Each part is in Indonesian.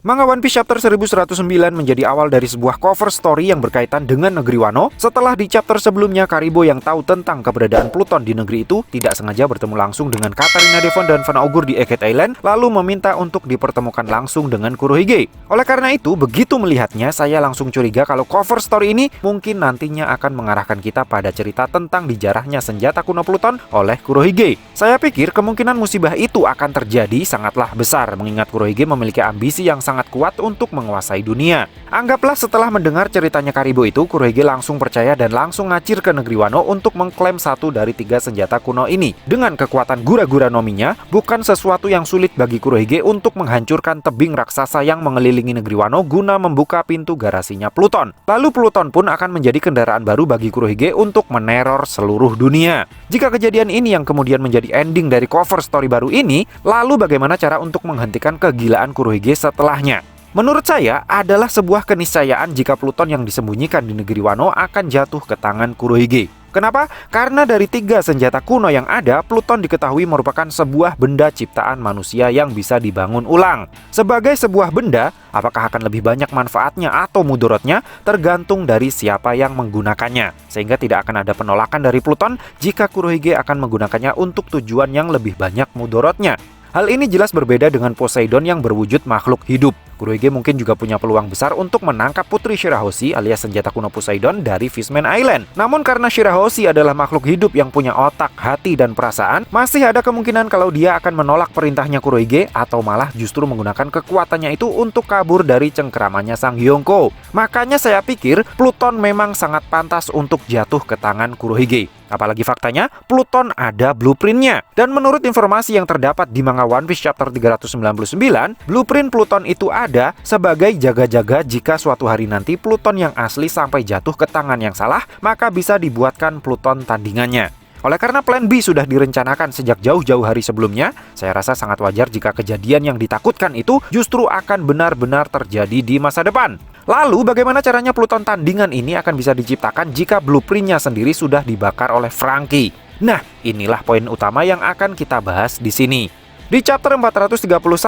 Manga One Piece chapter 1109 menjadi awal dari sebuah cover story yang berkaitan dengan negeri Wano. Setelah di chapter sebelumnya, Karibo yang tahu tentang keberadaan Pluton di negeri itu tidak sengaja bertemu langsung dengan Katarina Devon dan Van Augur di Egghead Island, lalu meminta untuk dipertemukan langsung dengan Kurohige. Oleh karena itu, begitu melihatnya, saya langsung curiga kalau cover story ini mungkin nantinya akan mengarahkan kita pada cerita tentang dijarahnya senjata kuno Pluton oleh Kurohige. Saya pikir kemungkinan musibah itu akan terjadi sangatlah besar, mengingat Kurohige memiliki ambisi yang sangat kuat untuk menguasai dunia. Anggaplah setelah mendengar ceritanya Karibo itu, Kurohige langsung percaya dan langsung ngacir ke negeri Wano untuk mengklaim satu dari 3 senjata kuno ini. Dengan kekuatan Gura-Gura Nominya, bukan sesuatu yang sulit bagi Kurohige untuk menghancurkan tebing raksasa yang mengelilingi negeri Wano guna membuka pintu garasinya Pluton. Lalu Pluton pun akan menjadi kendaraan baru bagi Kurohige untuk meneror seluruh dunia. Jika kejadian ini yang kemudian menjadi ending dari cover story baru ini, lalu bagaimana cara untuk menghentikan kegilaan Kurohige setelahnya? Menurut saya adalah sebuah keniscayaan jika Pluton yang disembunyikan di negeri Wano akan jatuh ke tangan Kurohige. Kenapa? Karena dari 3 senjata kuno yang ada, Pluton diketahui merupakan sebuah benda ciptaan manusia yang bisa dibangun ulang. Sebagai sebuah benda, apakah akan lebih banyak manfaatnya atau mudorotnya tergantung dari siapa yang menggunakannya. Sehingga tidak akan ada penolakan dari Pluton jika Kurohige akan menggunakannya untuk tujuan yang lebih banyak mudorotnya. Hal ini jelas berbeda dengan Poseidon yang berwujud makhluk hidup. Kurohige mungkin juga punya peluang besar untuk menangkap Putri Shirahoshi alias senjata kuno Poseidon dari Fishman Island. Namun karena Shirahoshi adalah makhluk hidup yang punya otak, hati, dan perasaan, masih ada kemungkinan kalau dia akan menolak perintahnya Kurohige atau malah justru menggunakan kekuatannya itu untuk kabur dari cengkeramannya Sang Hyongko. Makanya saya pikir Pluton memang sangat pantas untuk jatuh ke tangan Kurohige. Apalagi faktanya, Pluton ada blueprintnya. Dan menurut informasi yang terdapat di manga One Piece chapter 399, blueprint Pluton itu ada sebagai jaga-jaga jika suatu hari nanti Pluton yang asli sampai jatuh ke tangan yang salah, maka bisa dibuatkan Pluton tandingannya. Oleh karena plan B sudah direncanakan sejak jauh-jauh hari sebelumnya, saya rasa sangat wajar jika kejadian yang ditakutkan itu justru akan benar-benar terjadi di masa depan. Lalu bagaimana caranya Pluton tandingan ini akan bisa diciptakan jika blueprintnya sendiri sudah dibakar oleh Franky? Nah, inilah poin utama yang akan kita bahas di sini. Di chapter 431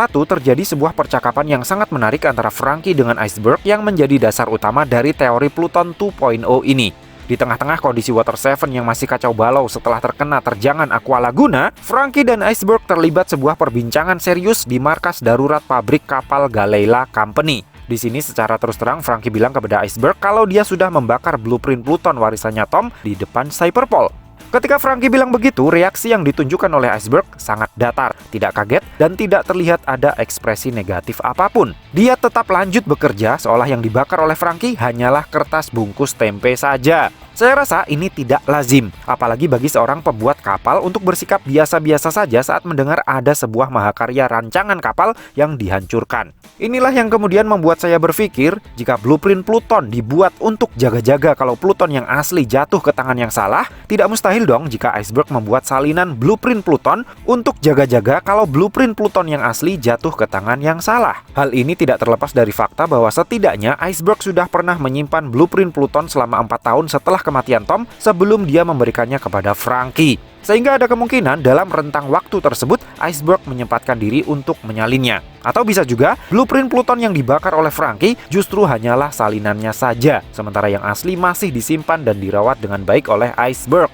terjadi sebuah percakapan yang sangat menarik antara Franky dengan Iceberg yang menjadi dasar utama dari teori Pluton 2.0 ini. Di tengah-tengah kondisi Water 7 yang masih kacau balau setelah terkena terjangan Aqua Laguna, Franky dan Iceberg terlibat sebuah perbincangan serius di markas darurat pabrik kapal Galeila Company. Di sini secara terus terang Franky bilang kepada Iceberg kalau dia sudah membakar blueprint Pluton warisannya Tom di depan Cyberpol. Ketika Franky bilang begitu, reaksi yang ditunjukkan oleh Iceberg sangat datar, tidak kaget, dan tidak terlihat ada ekspresi negatif apapun. Dia tetap lanjut bekerja seolah yang dibakar oleh Franky hanyalah kertas bungkus tempe saja. Saya rasa ini tidak lazim, apalagi bagi seorang pembuat kapal untuk bersikap biasa-biasa saja saat mendengar ada sebuah mahakarya rancangan kapal yang dihancurkan. Inilah yang kemudian membuat saya berpikir, jika blueprint Pluton dibuat untuk jaga-jaga kalau Pluton yang asli jatuh ke tangan yang salah, tidak mustahil dong jika Iceberg membuat salinan blueprint Pluton untuk jaga-jaga kalau blueprint Pluton yang asli jatuh ke tangan yang salah. Hal ini tidak terlepas dari fakta bahwa setidaknya Iceberg sudah pernah menyimpan blueprint Pluton selama 4 tahun setelah kematian Tom sebelum dia memberikannya kepada Franky. Sehingga ada kemungkinan dalam rentang waktu tersebut Iceberg menyempatkan diri untuk menyalinnya. Atau bisa juga blueprint Pluton yang dibakar oleh Franky justru hanyalah salinannya saja, sementara yang asli masih disimpan dan dirawat dengan baik oleh Iceberg.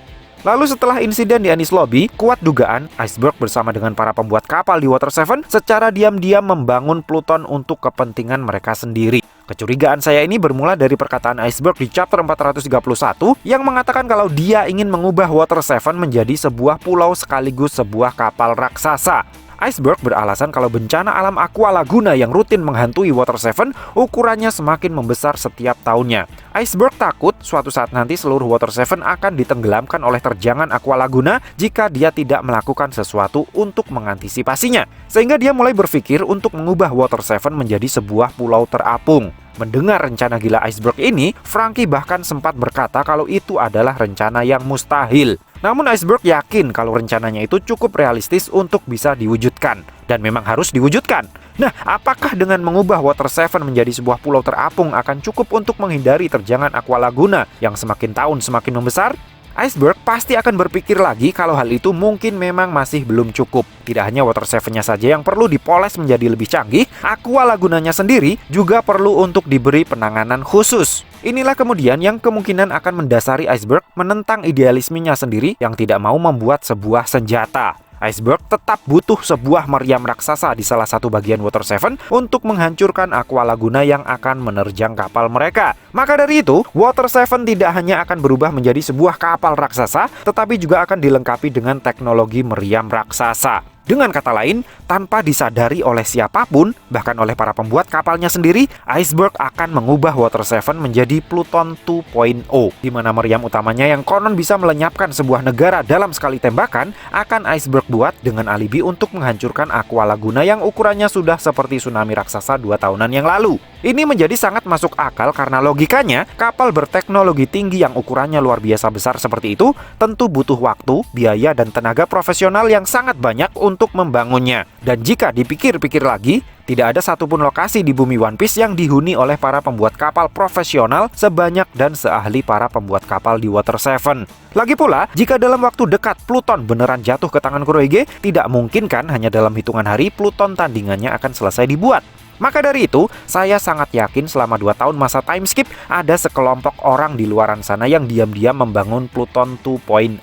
Lalu setelah insiden di Enies Lobby, kuat dugaan Iceberg bersama dengan para pembuat kapal di Water 7 secara diam-diam membangun Pluton untuk kepentingan mereka sendiri. Kecurigaan saya ini bermula dari perkataan Iceberg di chapter 431 yang mengatakan kalau dia ingin mengubah Water 7 menjadi sebuah pulau sekaligus sebuah kapal raksasa. Iceberg beralasan kalau bencana alam Aqua Laguna yang rutin menghantui Water 7 ukurannya semakin membesar setiap tahunnya. Iceberg takut suatu saat nanti seluruh Water 7 akan ditenggelamkan oleh terjangan Aqua Laguna jika dia tidak melakukan sesuatu untuk mengantisipasinya. Sehingga dia mulai berpikir untuk mengubah Water 7 menjadi sebuah pulau terapung. Mendengar rencana gila Iceberg ini, Franky bahkan sempat berkata kalau itu adalah rencana yang mustahil. Namun Iceberg yakin kalau rencananya itu cukup realistis untuk bisa diwujudkan. Dan memang harus diwujudkan. Nah, apakah dengan mengubah Water 7 menjadi sebuah pulau terapung akan cukup untuk menghindari terjangan Aqua Laguna yang semakin tahun semakin membesar? Iceberg pasti akan berpikir lagi kalau hal itu mungkin memang masih belum cukup. Tidak hanya Water 7-nya saja yang perlu dipoles menjadi lebih canggih, Aqua Lagunanya sendiri juga perlu untuk diberi penanganan khusus. Inilah kemudian yang kemungkinan akan mendasari Iceberg menentang idealismenya sendiri yang tidak mau membuat sebuah senjata. Iceberg tetap butuh sebuah meriam raksasa di salah satu bagian Water 7 untuk menghancurkan Aqua Laguna yang akan menerjang kapal mereka. Maka dari itu, Water 7 tidak hanya akan berubah menjadi sebuah kapal raksasa, tetapi juga akan dilengkapi dengan teknologi meriam raksasa. Dengan kata lain, tanpa disadari oleh siapapun, bahkan oleh para pembuat kapalnya sendiri, Iceberg akan mengubah Water 7 menjadi Pluton 2.0, di mana meriam utamanya yang konon bisa melenyapkan sebuah negara dalam sekali tembakan, akan Iceberg buat dengan alibi untuk menghancurkan Aqua Laguna yang ukurannya sudah seperti tsunami raksasa 2 tahunan yang lalu. Ini menjadi sangat masuk akal karena logikanya, kapal berteknologi tinggi yang ukurannya luar biasa besar seperti itu, tentu butuh waktu, biaya, dan tenaga profesional yang sangat banyak untuk membangunnya. Dan jika dipikir-pikir lagi, tidak ada satupun lokasi di bumi One Piece yang dihuni oleh para pembuat kapal profesional sebanyak dan seahli para pembuat kapal di Water 7. Lagi pula, jika dalam waktu dekat Pluton beneran jatuh ke tangan Kurohige, tidak mungkin kan hanya dalam hitungan hari Pluton tandingannya akan selesai dibuat. Maka dari itu, saya sangat yakin selama 2 tahun masa time skip, ada sekelompok orang di luaran sana yang diam-diam membangun Pluton 2.0.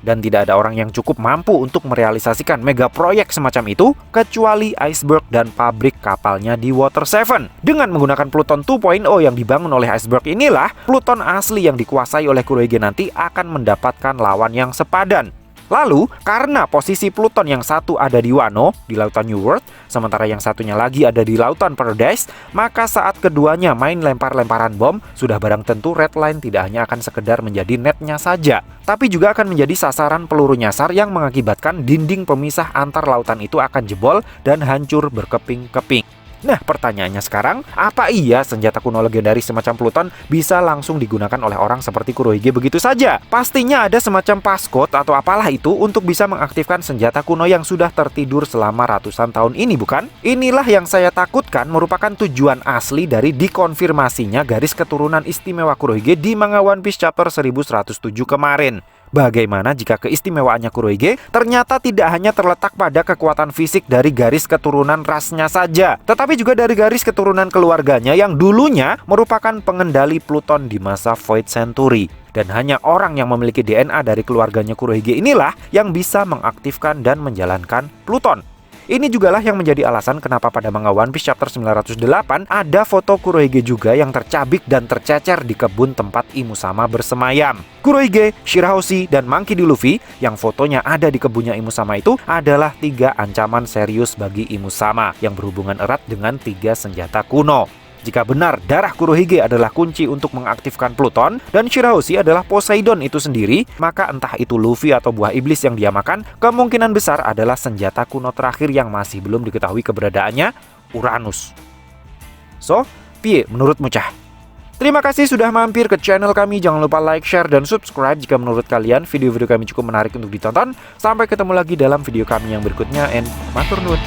Dan tidak ada orang yang cukup mampu untuk merealisasikan mega proyek semacam itu, kecuali Iceberg dan pabrik kapalnya di Water 7. Dengan menggunakan Pluton 2.0 yang dibangun oleh Iceberg inilah, Pluton asli yang dikuasai oleh Kurohige nanti akan mendapatkan lawan yang sepadan. Lalu, karena posisi Pluton yang satu ada di Wano, di lautan New World, sementara yang satunya lagi ada di lautan Paradise, maka saat keduanya main lempar-lemparan bom, sudah barang tentu Red Line tidak hanya akan sekedar menjadi netnya saja, tapi juga akan menjadi sasaran peluru nyasar yang mengakibatkan dinding pemisah antar lautan itu akan jebol dan hancur berkeping-keping. Nah, pertanyaannya sekarang, apa iya senjata kuno legendaris semacam Pluton bisa langsung digunakan oleh orang seperti Kurohige begitu saja? Pastinya ada semacam passcode atau apalah itu untuk bisa mengaktifkan senjata kuno yang sudah tertidur selama ratusan tahun ini, bukan? Inilah yang saya takutkan merupakan tujuan asli dari dikonfirmasinya garis keturunan istimewa Kurohige di manga One Piece chapter 1107 kemarin. Bagaimana jika keistimewaannya Kurohige ternyata tidak hanya terletak pada kekuatan fisik dari garis keturunan rasnya saja, tetapi juga dari garis keturunan keluarganya yang dulunya merupakan pengendali Pluton di masa Void Century. Dan hanya orang yang memiliki DNA dari keluarganya Kurohige inilah yang bisa mengaktifkan dan menjalankan Pluton. Ini jugalah yang menjadi alasan kenapa pada manga One Piece chapter 908 ada foto Kurohige juga yang tercabik dan tercecer di kebun tempat Imusama bersemayam. Kurohige, Shirahoshi, dan Monkey D. Luffy yang fotonya ada di kebunnya Imusama itu adalah 3 ancaman serius bagi Imusama yang berhubungan erat dengan 3 senjata kuno. Jika benar darah Kurohige adalah kunci untuk mengaktifkan Pluton dan Shirahoshi adalah Poseidon itu sendiri, maka entah itu Luffy atau buah iblis yang dia makan, kemungkinan besar adalah senjata kuno terakhir yang masih belum diketahui keberadaannya, Uranus. So, piye menurutmu cah? Terima kasih sudah mampir ke channel kami. Jangan lupa like, share, dan subscribe jika menurut kalian video-video kami cukup menarik untuk ditonton. Sampai ketemu lagi dalam video kami yang berikutnya, and matur nuwun.